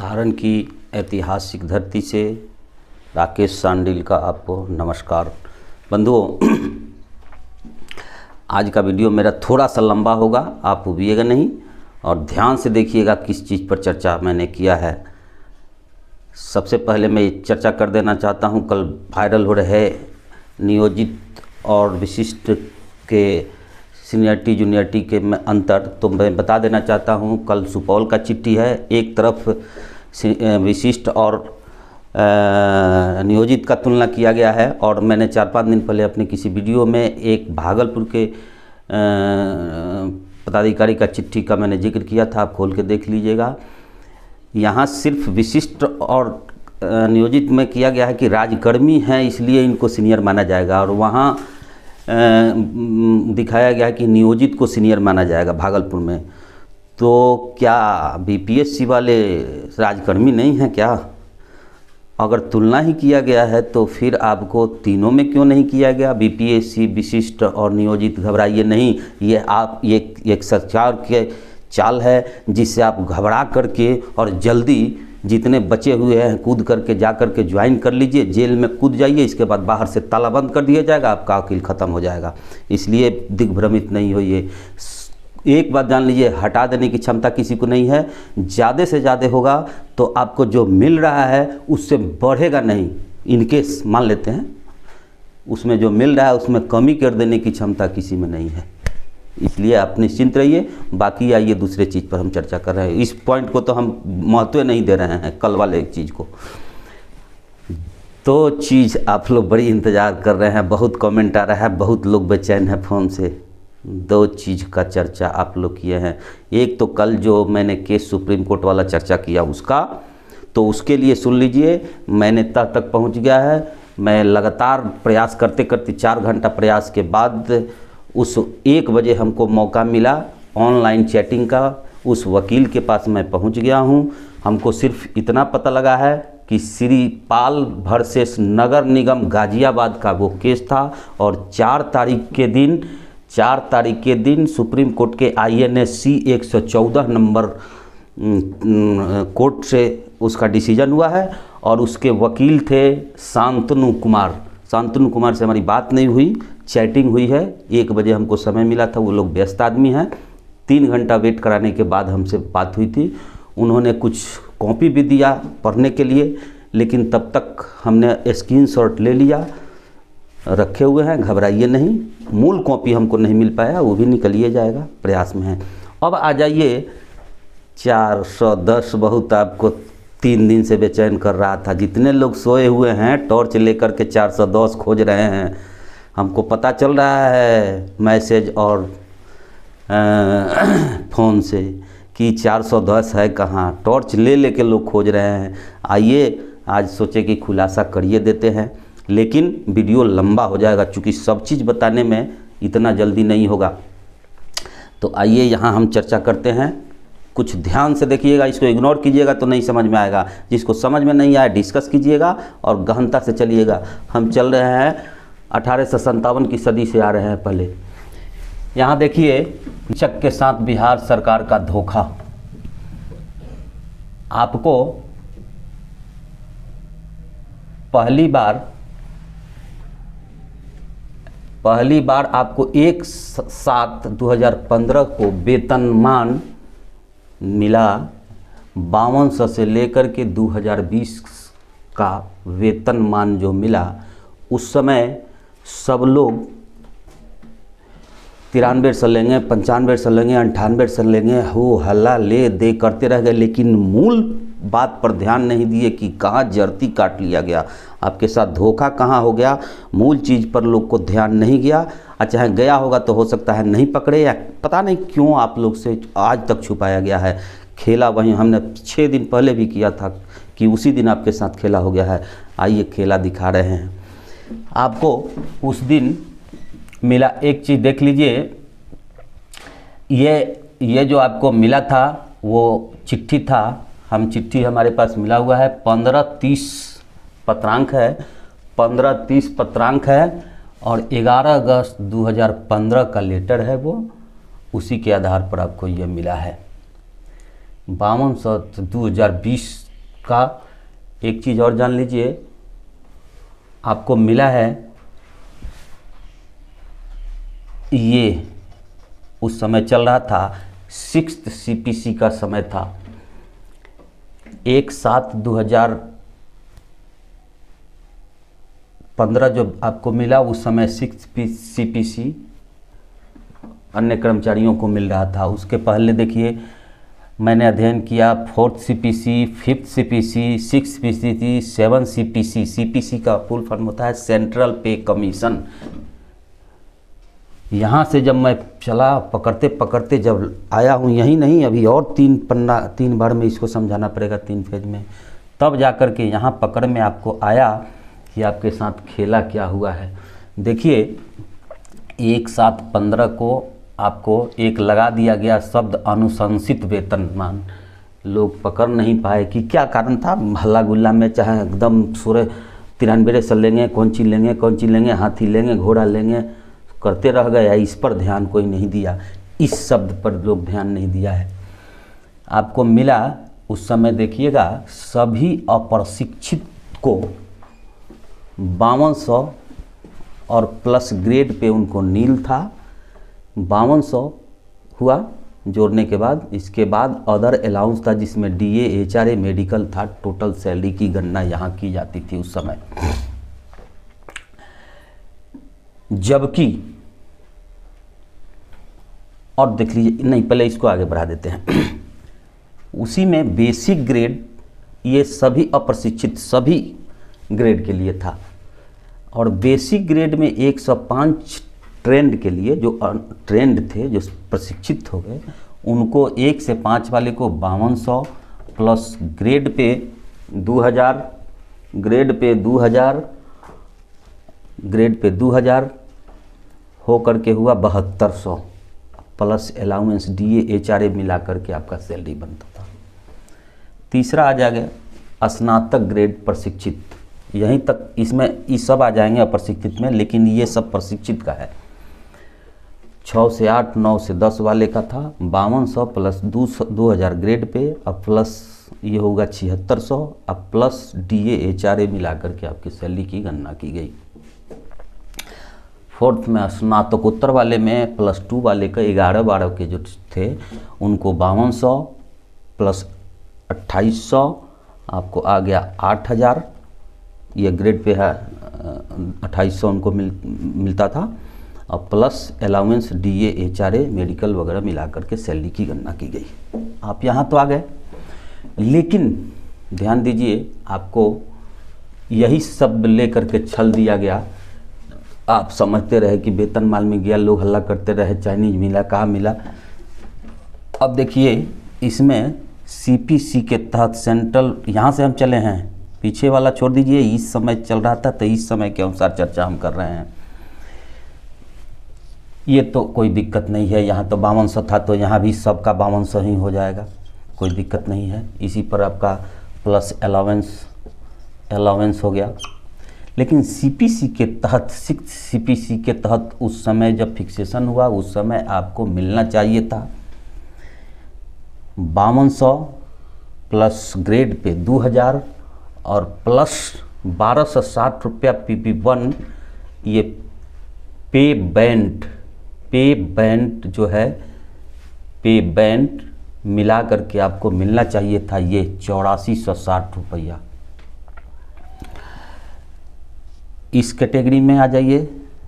सारण की ऐतिहासिक धरती से राकेश सांडिल का आपको नमस्कार। बंधुओं, आज का वीडियो मेरा थोड़ा सा लंबा होगा, आप उबिएगा नहीं और ध्यान से देखिएगा किस चीज़ पर चर्चा मैंने किया है। सबसे पहले मैं चर्चा कर देना चाहता हूं, कल वायरल हो रहे नियोजित और विशिष्ट के सीनियरिटी जूनियरिटी के में अंतर, तो मैं बता देना चाहता हूं। कल सुपौल का चिट्ठी है, एक तरफ विशिष्ट और नियोजित का तुलना किया गया है, और मैंने 4-5 दिन पहले अपने किसी वीडियो में एक भागलपुर के पदाधिकारी का चिट्ठी का मैंने जिक्र किया था, आप खोल के देख लीजिएगा। यहाँ सिर्फ विशिष्ट और नियोजित में किया गया है कि राजकर्मी हैं इसलिए इनको सीनियर माना जाएगा, और वहाँ दिखाया गया है कि नियोजित को सीनियर माना जाएगा भागलपुर में। तो क्या बीपीएससी वाले राजकर्मी नहीं हैं क्या? अगर तुलना ही किया गया है तो फिर आपको तीनों में क्यों नहीं किया गया? बीपीएससी, विशिष्ट और नियोजित, घबराइए नहीं। ये आप एक सरकार के चाल है जिससे आप घबरा करके और जल्दी जितने बचे हुए हैं कूद करके जा करके ज्वाइन कर लीजिए, जेल में कूद जाइए, इसके बाद बाहर से ताला बंद कर दिया जाएगा, आपका वकील ख़त्म हो जाएगा। इसलिए दिग्भ्रमित नहीं होइए। एक बात जान लीजिए, हटा देने की क्षमता किसी को नहीं है। ज़्यादा से ज़्यादा होगा तो आपको जो मिल रहा है उससे बढ़ेगा नहीं। इनकेस मान लेते हैं उसमें जो मिल रहा है उसमें कमी कर देने की क्षमता किसी में नहीं है, इसलिए आप निश्चिंत रहिए। बाकी आइए दूसरे चीज़ पर हम चर्चा कर रहे हैं। इस पॉइंट को तो हम महत्व नहीं दे रहे हैं, कल वाले एक चीज़ को। तो चीज़ आप लोग बड़ी इंतज़ार कर रहे हैं, बहुत कमेंट आ रहा है, बहुत लोग बेचैन हैं फ़ोन से। दो चीज़ का चर्चा आप लोग किए हैं। एक तो कल जो मैंने केस सुप्रीम कोर्ट वाला चर्चा किया उसका, तो उसके लिए सुन लीजिए, मैंने तह तक पहुंच गया है। मैं लगातार प्रयास करते करते 4 घंटा प्रयास के बाद उस 1 बजे हमको मौका मिला ऑनलाइन चैटिंग का। उस वकील के पास मैं पहुंच गया हूं। हमको सिर्फ इतना पता लगा है कि श्री पाल वर्सेस नगर निगम गाजियाबाद का वो केस था, और 4 तारीख के दिन सुप्रीम कोर्ट के INSC 114 नंबर कोर्ट से उसका डिसीजन हुआ है। और उसके वकील थे शांतनु कुमार से हमारी बात नहीं हुई, चैटिंग हुई है। 1 बजे हमको समय मिला था, वो लोग व्यस्त आदमी हैं। 3 घंटा वेट कराने के बाद हमसे बात हुई थी। उन्होंने कुछ कॉपी भी दिया पढ़ने के लिए, लेकिन तब तक हमने स्क्रीनशॉट ले लिया, रखे हुए हैं, घबराइए नहीं। मूल कॉपी हमको नहीं मिल पाया, वो भी निकलिए जाएगा, प्रयास में है। अब आ जाइए 410। बहुत आपको 3 दिन से बेचैन कर रहा था। जितने लोग सोए हुए हैं टॉर्च लेकर के 410 खोज रहे हैं, हमको पता चल रहा है मैसेज और फ़ोन से कि 410 है कहाँ। टॉर्च ले के लोग खोज रहे हैं। आइए आज सोचे कि खुलासा करिए देते हैं, लेकिन वीडियो लंबा हो जाएगा क्योंकि सब चीज़ बताने में इतना जल्दी नहीं होगा। तो आइए यहाँ हम चर्चा करते हैं। कुछ ध्यान से देखिएगा, इसको इग्नोर कीजिएगा तो नहीं समझ में आएगा। जिसको समझ में नहीं आया डिस्कस कीजिएगा और गहनता से चलिएगा। हम चल रहे हैं 1857 की सदी से आ रहे हैं। पहले यहाँ देखिए, चक के साथ बिहार सरकार का धोखा। आपको पहली बार आपको 1/7/2015 को वेतनमान मिला 5200 से लेकर के 2020 का वेतनमान जो मिला, उस समय सब लोग 93 लेंगे, 95 लेंगे, 98 लेंगे, हो हल्ला ले दे करते रह गए, लेकिन मूल बात पर ध्यान नहीं दिए कि कहाँ जर्ती काट लिया गया। आपके साथ धोखा कहाँ हो गया, मूल चीज़ पर लोग को ध्यान नहीं गया। चाहे गया होगा तो हो सकता है नहीं पकड़े, या पता नहीं क्यों आप लोग से आज तक छुपाया गया है। खेला वहीं हमने 6 दिन पहले भी किया था कि उसी दिन आपके साथ खेला हो गया है। आइए खेला दिखा रहे हैं आपको। उस दिन मिला एक चीज़ देख लीजिए। ये जो आपको मिला था वो चिट्ठी था। चिट्ठी हमारे पास मिला हुआ है, 1530 पत्रांक है, 1530 पत्रांक है, और 11 अगस्त 2015 का लेटर है वो। उसी के आधार पर आपको ये मिला है। 5200 2020 का एक चीज़ और जान लीजिए, आपको मिला है ये उस समय चल रहा था 6th CPC का समय था, 1/7/2015 जो आपको मिला उस समय 6th CPC अन्य कर्मचारियों को मिल रहा था। उसके पहले देखिए मैंने अध्ययन किया 4th CPC, 5th CPC, 6th CPC, 7th CPC। CPC का फुल फॉर्म होता है सेंट्रल पे कमीशन। यहाँ से जब मैं चला पकड़ते पकड़ते जब आया हूँ, यहीं नहीं अभी और 3 बार में इसको समझाना पड़ेगा 3 फेज में, तब जा कर के यहाँ पकड़ में आपको आया कि आपके साथ खेला क्या हुआ है। देखिए 1/7/15 को आपको एक लगा दिया गया शब्द अनुशंसित वेतनमान। लोग पकड़ नहीं पाए कि क्या कारण था। हल्ला गुल्ला में चाहे एकदम सूर्य 93 से लेंगे, कौन चीज़ लेंगे, हाथी लेंगे, घोड़ा लेंगे, करते रह गए। इस पर ध्यान कोई नहीं दिया, इस शब्द पर लोग ध्यान नहीं दिया है। आपको मिला उस समय देखिएगा सभी अप्रशिक्षित को 5200 और प्लस ग्रेड पे उनको नील था, 5200 हुआ जोड़ने के बाद। इसके बाद अदर अलाउंस था जिसमें DA, HRA, मेडिकल था। टोटल सैलरी की गणना यहाँ की जाती थी उस समय। जबकि और देख लीजिए, नहीं पहले इसको आगे बढ़ा देते हैं। उसी में बेसिक ग्रेड ये सभी अप्रशिक्षित सभी ग्रेड के लिए था, और बेसिक ग्रेड में 105 ट्रेंड के लिए जो ट्रेंड थे जो प्रशिक्षित हो गए उनको 1 से 5 वाले को 5200 plus grade pay 2000, grade pay 2000 हो करके हुआ 7200 प्लस अलाउंस DA, HRA मिला करके आपका सैलरी बनता था। तीसरा आ जाएगा स्नातक ग्रेड प्रशिक्षित। यहीं तक इसमें ये सब आ जाएंगे अप्रशिक्षित में, लेकिन ये सब प्रशिक्षित का है। 6 से 8, 9 से 10 वाले का था 5200 प्लस 2000 ग्रेड पे, अब प्लस ये होगा 7600, अब प्लस DA, HRA मिला करके आपकी सैलरी की गणना की गई। 4th में स्नातकोत्तर वाले में +2 वाले का 11-12 के जो थे उनको 5200 प्लस 2800 आपको आ गया 8000। ये ग्रेड पे है 2800 उनको मिलता था, और plus allowance DA, HRA, medical वगैरह मिला करके सैलरी की गणना की गई। आप यहाँ तो आ गए, लेकिन ध्यान दीजिए आपको यही शब्द ले करके छल दिया गया। आप समझते रहे कि वेतन माल में गया, लोग हल्ला करते रहे चाइनीज मिला, कहाँ मिला। अब देखिए इसमें CPC के तहत सेंट्रल, यहाँ से हम चले हैं, पीछे वाला छोड़ दीजिए, इस समय चल रहा था तो इस समय के अनुसार चर्चा हम कर रहे हैं। ये तो कोई दिक्कत नहीं है, यहाँ तो 5200 था तो यहाँ भी सबका 5200 ही हो जाएगा, कोई दिक्कत नहीं है। इसी पर आपका प्लस अलाउंस हो गया। लेकिन CPC के तहत 6th CPC के तहत उस समय जब फिक्सेशन हुआ उस समय आपको मिलना चाहिए था 5200 प्लस ग्रेड पे 2000 और प्लस 1260 रुपया PP1। ये पे बैंड जो है, पे बैंड मिला करके आपको मिलना चाहिए था ये 8460 रुपया। इस कैटेगरी में आ जाइए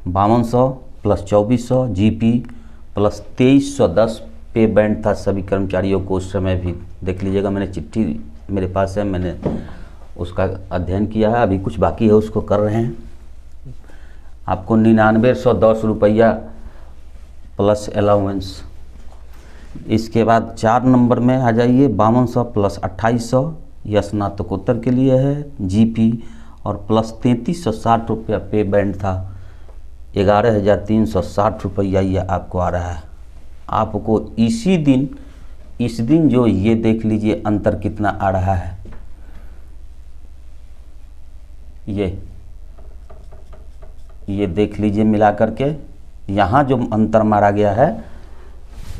5200 प्लस 2400 GP प्लस 2310 पे बैंड था सभी कर्मचारियों को उस समय भी। देख लीजिएगा, मैंने चिट्ठी मेरे पास है, मैंने उसका अध्ययन किया है, अभी कुछ बाकी है उसको कर रहे हैं। आपको 9910 रुपया प्लस अलाउंस। इसके बाद 4 नंबर में आ जाइए 5200 प्लस 2800, यह स्नातकोत्तर के लिए है GP, और प्लस 3360 रुपया पे बैंड था, 11360 रुपया ये आपको आ रहा है। आपको इस दिन जो ये देख लीजिए अंतर कितना आ रहा है, ये देख लीजिए मिला करके यहाँ जो अंतर मारा गया है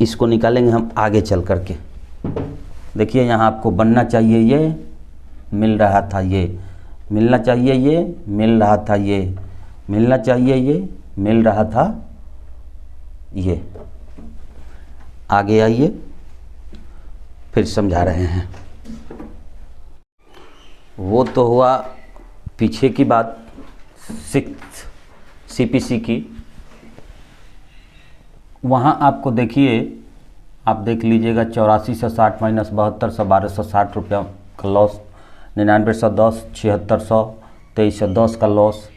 इसको निकालेंगे हम आगे चल करके। देखिए यहाँ आपको बनना चाहिए ये मिल रहा था ये, मिलना चाहिए ये, मिल रहा था ये, मिलना चाहिए ये, मिल रहा था ये। आगे आइए, फिर समझा रहे हैं। वो तो हुआ पीछे की बात, 6th CPC की। वहाँ आपको देखिए, आप देख लीजिएगा 84 से 60 माइनस 72 से 1260 रुपया का लॉस, 99 से 10 7600, 23 से 10 का लॉस,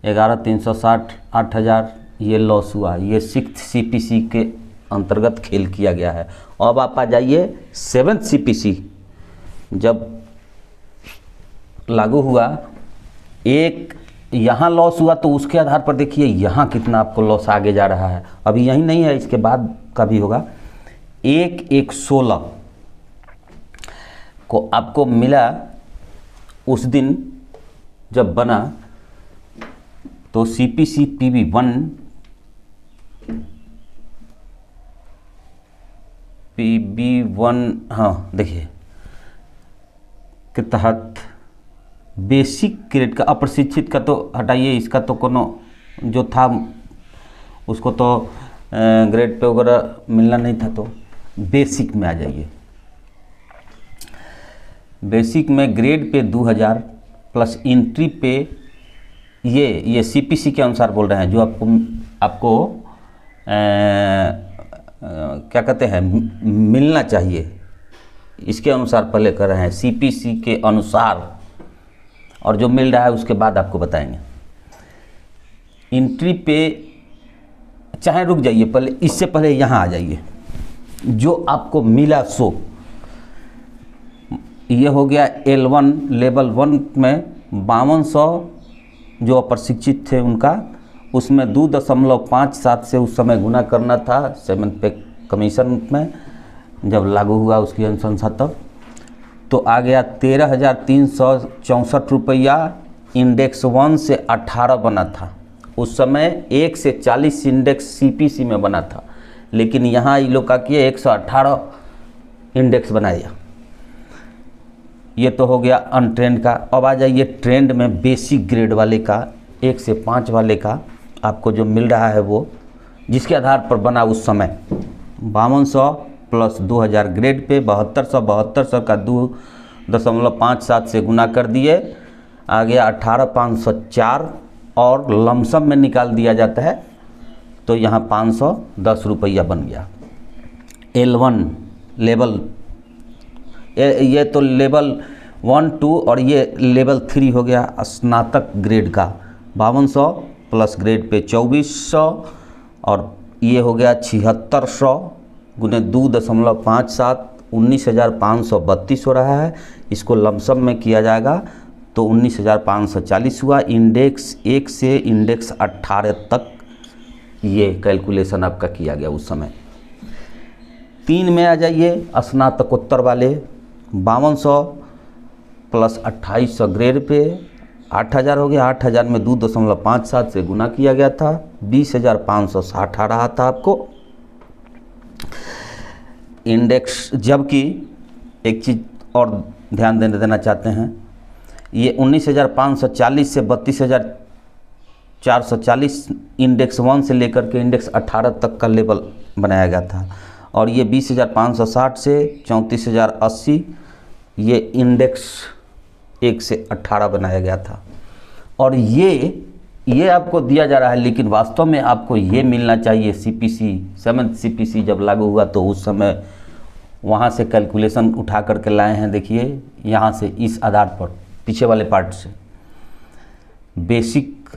11 360 8000 ये लॉस हुआ। ये 6th CPC के अंतर्गत खेल किया गया है। अब आप आ जाइए 7th CPC जब लागू हुआ, एक यहाँ लॉस हुआ तो उसके आधार पर देखिए यहाँ कितना आपको लॉस आगे जा रहा है। अभी यही नहीं है, इसके बाद का भी होगा। 1/1/16 को आपको मिला उस दिन जब बना, तो CPC PB1 हाँ देखिए के तहत बेसिक ग्रेड का, अप्रशिक्षित का तो हटाइए, इसका तो कोनो जो था उसको तो ग्रेड पे वगैरह मिलना नहीं था, तो बेसिक में आ जाइए। बेसिक में ग्रेड पे 2000 प्लस एंट्री पे ये CPC के अनुसार बोल रहे हैं, जो आपको क्या कहते हैं मिलना चाहिए, इसके अनुसार पहले कर रहे हैं CPC के अनुसार, और जो मिल रहा है उसके बाद आपको बताएंगे। एंट्री पे चाहे रुक जाइए, पहले इससे पहले यहाँ आ जाइए, जो आपको मिला सो ये हो गया L1 लेवल 1 में 5200 जो अप्रशिक्षित थे उनका, उसमें 2.57 से उस समय गुना करना था 7th पे कमीशन में जब लागू हुआ उसकी अनुशंसा तब, तो आ गया 13,364 रुपया। इंडेक्स 1 से 18 बना था उस समय, 1 से 40 इंडेक्स CPC में बना था, लेकिन यहाँ ये लोग का किए 118 इंडेक्स बनाया। ये तो हो गया अनट्रेंड का। अब आ जाइए ट्रेंड में, बेसिक ग्रेड वाले का 1 से 5 वाले का आपको जो मिल रहा है वो जिसके आधार पर बना उस समय 5200 प्लस 2000 ग्रेड पे 7200 का 2.57 से गुना कर दिए, आ गया 18,504 और लमसम में निकाल दिया जाता है तो यहाँ 510 रुपया बन गया। L1 लेवल, ये तो लेवल 1 2 और ये लेवल 3 हो गया स्नातक ग्रेड का 5200 प्लस ग्रेड पे 2400 और ये हो गया 7600 गुने 2.57 19,532 हो रहा है। इसको लमसम में किया जाएगा तो 19,540 हुआ। इंडेक्स 1 से इंडेक्स 18 तक ये कैलकुलेशन आपका किया गया उस समय। 3 में आ जाइए स्नातकोत्तर वाले 5200 प्लस 2800 ग्रेड पे 8000 हो गया। 8000 में 2.57 से गुना किया गया था, 20,560 आ रहा था आपको इंडेक्स। जबकि एक चीज़ और ध्यान देना चाहते हैं, ये 19,540 से 32,440 इंडेक्स 1 से लेकर के इंडेक्स 18 तक का लेवल बनाया गया था, और ये 20,560 से 34,080 ये इंडेक्स 1 से 18 बनाया गया था। और ये आपको दिया जा रहा है, लेकिन वास्तव में आपको ये मिलना चाहिए। CPC 7th CPC जब लागू हुआ तो उस समय वहाँ से कैलकुलेशन उठा करके लाए हैं। देखिए यहाँ से इस आधार पर पीछे वाले पार्ट से basic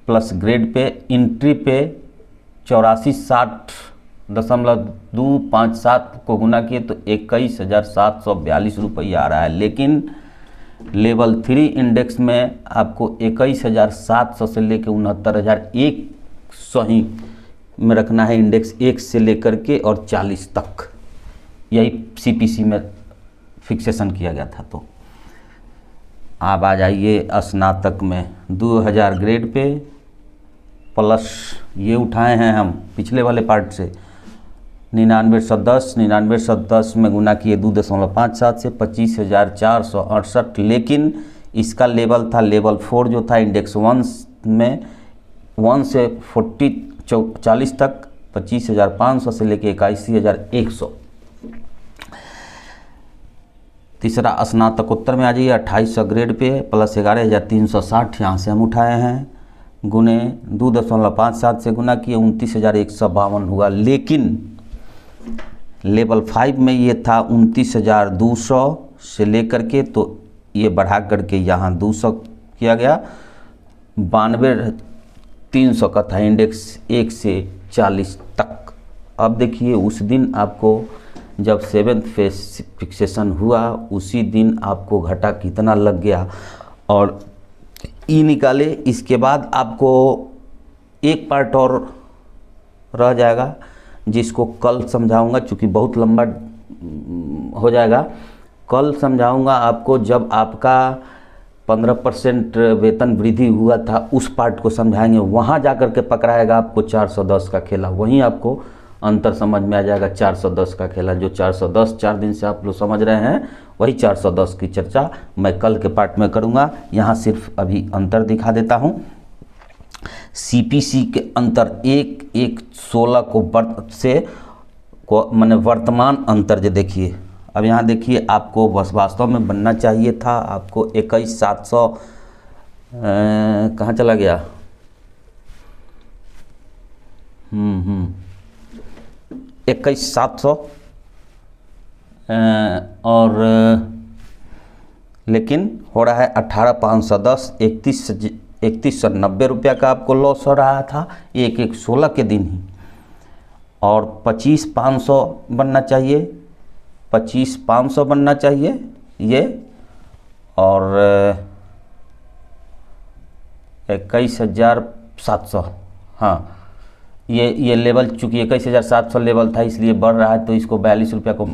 plus grade pay entry पे 8460.257 को गुना किए तो 21,742 रुपया आ रहा है। लेकिन लेवल 3 इंडेक्स में आपको 21,700 से लेकर 69,100 ही में रखना है, इंडेक्स 1 से लेकर के और 40 तक, यही CPC में फिक्सेशन किया गया था। तो आप आ जाइए स्नातक में 2000 ग्रेड पे प्लस ये उठाए हैं हम पिछले वाले पार्ट से 9910 में गुना किए 2.57 से 25,468, लेकिन इसका लेवल था लेवल 4 जो था इंडेक्स 1 में 1 से 40 तक 25,500 से लेके 81,100। तीसरा स्नातकोत्तर में आ जाइए 2800 ग्रेड पे प्लस 11,360 यहाँ से हम उठाए हैं, गुने 2.57 से गुना किए 29,152 हुआ, लेकिन लेवल 5 में ये था 29,200 से लेकर के, तो ये बढ़ा करके यहाँ 200 किया गया, 92,300 का था इंडेक्स 1 से 40 तक। अब देखिए उस दिन आपको जब 7th फेज फिक्सेशन हुआ उसी दिन आपको घटा कितना लग गया और ई निकाले। इसके बाद आपको एक पार्ट और रह जाएगा जिसको कल समझाऊंगा, चूँकि बहुत लंबा हो जाएगा। कल समझाऊंगा आपको जब आपका 15% वेतन वृद्धि हुआ था उस पार्ट को समझाएंगे, वहाँ जा कर के पकड़ाएगा आपको 410 का खेला, वहीं आपको अंतर समझ में आ जाएगा। 410 का खेला जो 410 4 दिन से आप लोग समझ रहे हैं, वही 410 की चर्चा मैं कल के पार्ट में करूँगा। यहाँ सिर्फ अभी अंतर दिखा देता हूँ। सीपीसी के अंतर 1/16 को मैंने वर्तमान अंतर जो देखिए, अब यहाँ देखिए आपको बस वास्तव में बनना चाहिए था आपको 21,700 कहाँ चला गया 21,700 और लेकिन हो रहा है 18,510, 3190 रुपया का आपको लॉस हो रहा था 1/16 के दिन ही, और 25,500 बनना चाहिए, 25,500 बनना चाहिए ये, और 21,700। हाँ ये लेवल चूँकि 21,700 लेवल था इसलिए बढ़ रहा है, तो इसको 42 रुपया को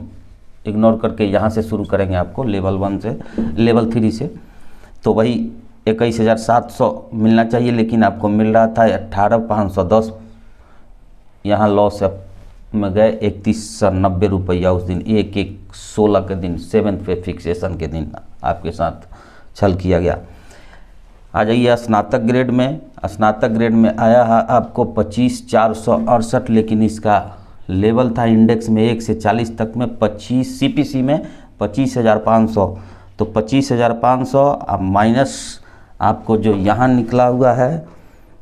इग्नोर करके यहाँ से शुरू करेंगे आपको लेवल 1 से लेवल 3 से, तो वही 21,700 मिलना चाहिए, लेकिन आपको मिल रहा था 18,510। यहाँ लॉस में गए 3190 रुपया उस दिन 1/16 के दिन 7th पे फिक्सेशन के दिन आपके साथ छल किया गया। आ जाइए स्नातक ग्रेड में। स्नातक ग्रेड में आया है आपको 25,468, लेकिन इसका लेवल था इंडेक्स में 1 से 40 तक में 25, सीपीसी में 25,500, तो 25,500 अब माइनस आपको जो यहाँ निकला हुआ है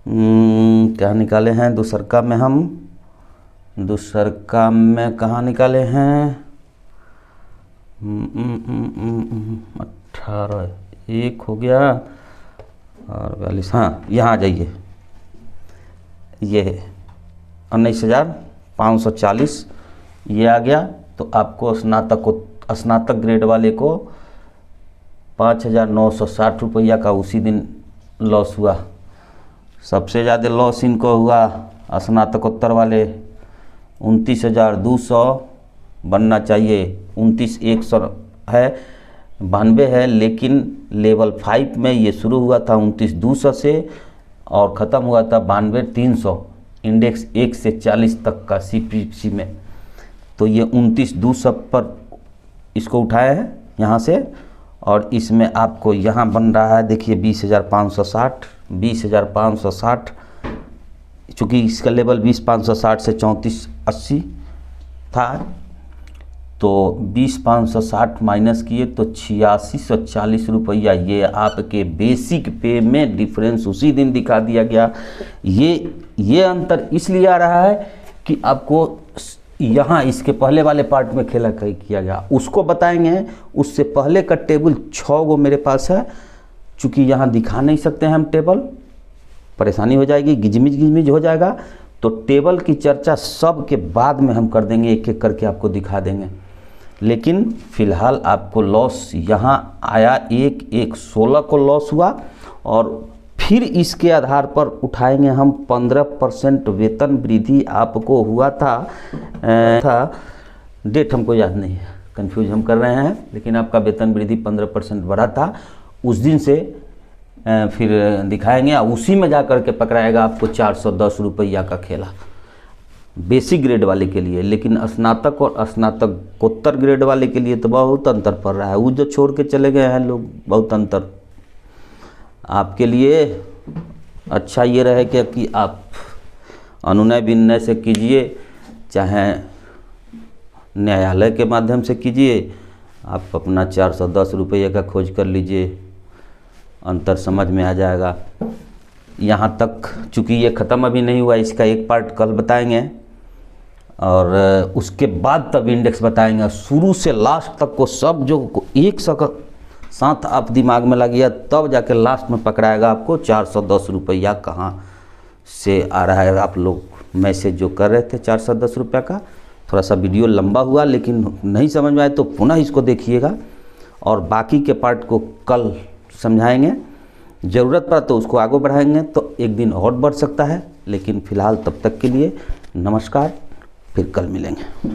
क्या निकाले हैं दूसरका में, हम दूसरका में कहाँ निकाले हैं 18 1 हो गया और 42, हाँ यहाँ आ जाइए, ये 19,540 ये आ गया, तो आपको स्नातक ग्रेड वाले को 5,960 रुपया का उसी दिन लॉस हुआ। सबसे ज़्यादा लॉस इनको हुआ स्नातकोत्तर वाले, 29,200 बनना चाहिए, 29,100 है 92 है, लेकिन लेवल 5 में ये शुरू हुआ था 29,200 से और ख़त्म हुआ था 92,300 इंडेक्स 1 से 40 तक का सीपीसी में, तो ये 29,200 पर इसको उठाया है यहाँ से, और इसमें आपको यहाँ बन रहा है देखिए 20,560 चूँकि इसका लेवल 20,560 से 3480 था, तो 20,560 माइनस किए तो 8640 रुपया ये आपके बेसिक पे में डिफरेंस उसी दिन दिखा दिया गया। ये अंतर इसलिए आ रहा है कि आपको यहाँ इसके पहले वाले पार्ट में खेला किया गया, उसको बताएंगे। उससे पहले का टेबल 6 गो मेरे पास है, चूँकि यहाँ दिखा नहीं सकते हैं हम टेबल, परेशानी हो जाएगी, गिजमिज हो जाएगा, तो टेबल की चर्चा सब के बाद में हम कर देंगे, एक एक करके आपको दिखा देंगे। लेकिन फ़िलहाल आपको लॉस यहाँ आया 1/16 को लॉस हुआ, और फिर इसके आधार पर उठाएंगे हम 15% वेतन वृद्धि आपको हुआ था डेट हमको याद नहीं है, कंफ्यूज हम कर रहे हैं, लेकिन आपका वेतन वृद्धि 15% बढ़ा था उस दिन से फिर दिखाएंगे, उसी में जा कर के पकड़ाएगा आपको 410 रुपया का खेला। बेसिक ग्रेड वाले के लिए, लेकिन स्नातक और स्नातकोत्तर ग्रेड वाले के लिए तो बहुत अंतर पड़ रहा है। वो जो छोड़ के चले गए हैं लोग, बहुत अंतर। आपके लिए अच्छा ये रहे कि आप अनुनय विनय से कीजिए, चाहे न्यायालय के माध्यम से कीजिए, आप अपना 410 रुपये का खोज कर लीजिए, अंतर समझ में आ जाएगा। यहाँ तक चूँकि ये ख़त्म अभी नहीं हुआ, इसका एक पार्ट कल बताएंगे और उसके बाद तब इंडेक्स बताएंगे। शुरू से लास्ट तक को सब जो एक साथ आप दिमाग में लगिए, तब जाके लास्ट में पकड़ाएगा आपको 410 रुपया कहाँ से आ रहा है। आप लोग मैसेज जो कर रहे थे 410 रुपये का, थोड़ा सा वीडियो लंबा हुआ, लेकिन नहीं समझ में आए तो पुनः इसको देखिएगा और बाकी के पार्ट को कल समझाएंगे। ज़रूरत पड़ा तो उसको आगे बढ़ाएंगे, तो एक दिन और बढ़ सकता है। लेकिन फ़िलहाल तब तक के लिए नमस्कार, फिर कल मिलेंगे।